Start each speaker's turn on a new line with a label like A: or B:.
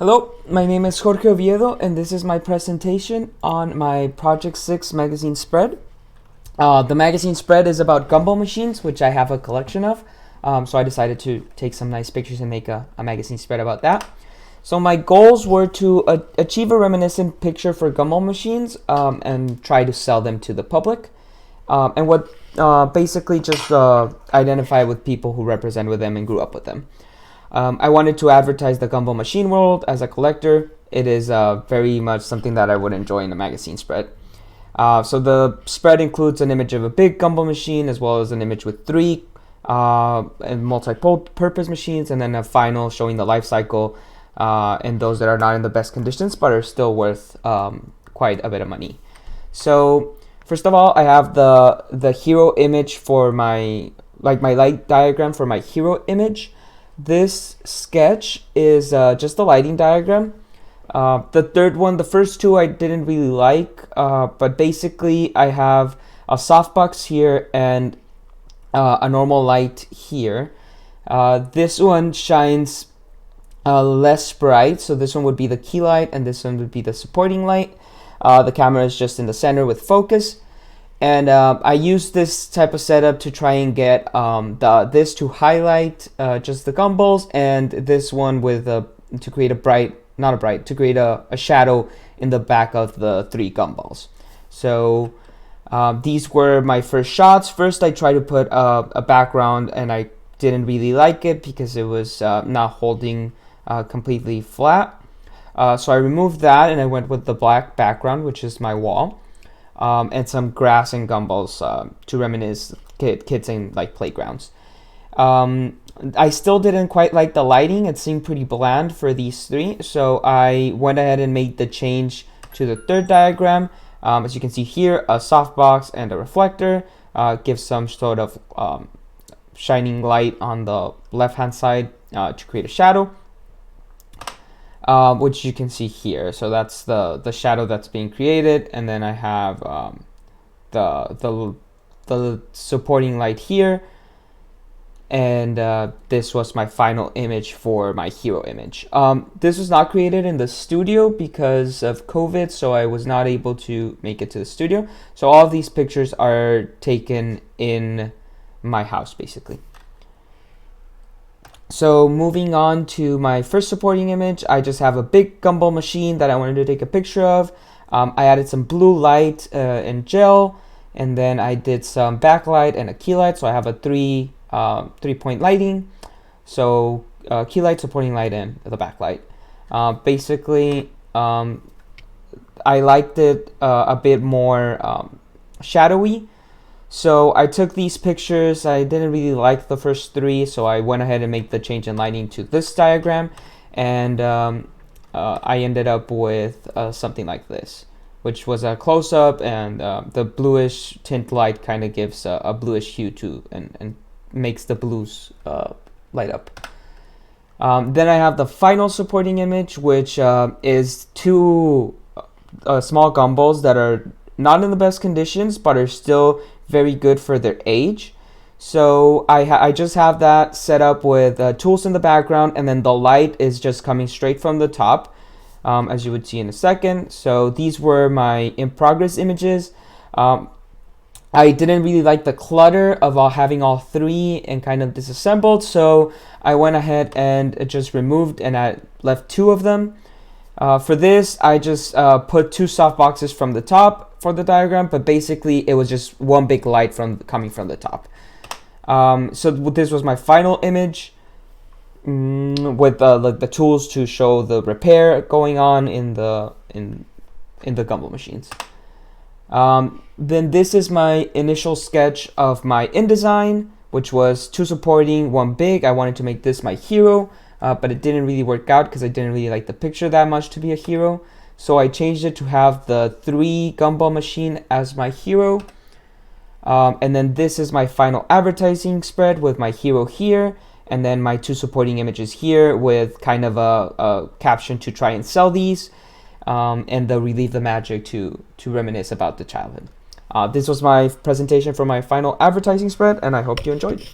A: Hello, my name is Jorge Oviedo, and this is my presentation on my Project 6 magazine spread. The magazine spread is about Gumball machines, which I have a collection of, so I decided to take some nice pictures and make a magazine spread about that. So my goals were to achieve a reminiscent picture for Gumball machines and try to sell them to the public, and basically just identify with people who represent with them and grew up with them. I wanted to advertise the Gumball machine world as a collector. It is very much something that I would enjoy in a magazine spread. So the spread includes an image of a big Gumball machine as well as an image with three and multi-purpose machines, and then a final showing the life cycle and those that are not in the best conditions but are still worth quite a bit of money. So first of all, I have the hero image for my light diagram for my hero image. This sketch is just a lighting diagram. The first two I didn't really like, but basically I have a softbox here and a normal light here. This one shines less bright, so this one would be the key light and this one would be the supporting light. The camera is just in the center with focus. And I use this type of setup to try and get this to highlight just the Gumballs, and this one with to create to create a shadow in the back of the three Gumballs. So these were my first shots. First, I tried to put a background, and I didn't really like it because it was not holding completely flat. So I removed that, and I went with the black background, which is my wall. And some grass and Gumballs to reminisce kids in like playgrounds. I still didn't quite like the lighting. It seemed pretty bland for these three, so I went ahead and made the change to the third diagram. As you can see here, a softbox and a reflector gives some sort of shining light on the left hand side to create a shadow. Which you can see here. So that's the shadow that's being created, and then I have the supporting light here, and this was my final image for my hero image. This was not created in the studio because of COVID, so I was not able to make it to the studio. So all of these pictures are taken in my house, basically. So moving on to my first supporting image, I just have a big Gumball machine that I wanted to take a picture of. I added some blue light and gel, and then I did some backlight and a key light. So I have a three-point lighting. So key light, supporting light, and the backlight. Basically, I liked it a bit more shadowy. So I took these pictures. I didn't really like the first three, so I went ahead and made the change in lighting to this diagram, and I ended up with something like this, which was a close-up, and the bluish tint light kind of gives a bluish hue to and makes the blues light up. Then I have the final supporting image, which is two small Gumballs that are not in the best conditions, but are still very good for their age. So I just have that set up with tools in the background, and then the light is just coming straight from the top, as you would see in a second. So these were my in progress images. I didn't really like the clutter of having all three and kind of disassembled, so I went ahead and just removed, and I left two of them. For this, I just put two soft boxes from the top for the diagram, but basically it was just one big light coming from the top. So this was my final image with the tools to show the repair going on in the Gumball machines. Then this is my initial sketch of my InDesign, which was two supporting, one big. I wanted to make this my hero. But it didn't really work out because I didn't really like the picture that much to be a hero. So I changed it to have the three Gumball machine as my hero. And then this is my final advertising spread with my hero here. And then my two supporting images here with kind of a caption to try and sell these. And the Relieve the Magic to reminisce about the childhood. This was my presentation for my final advertising spread, and I hope you enjoyed.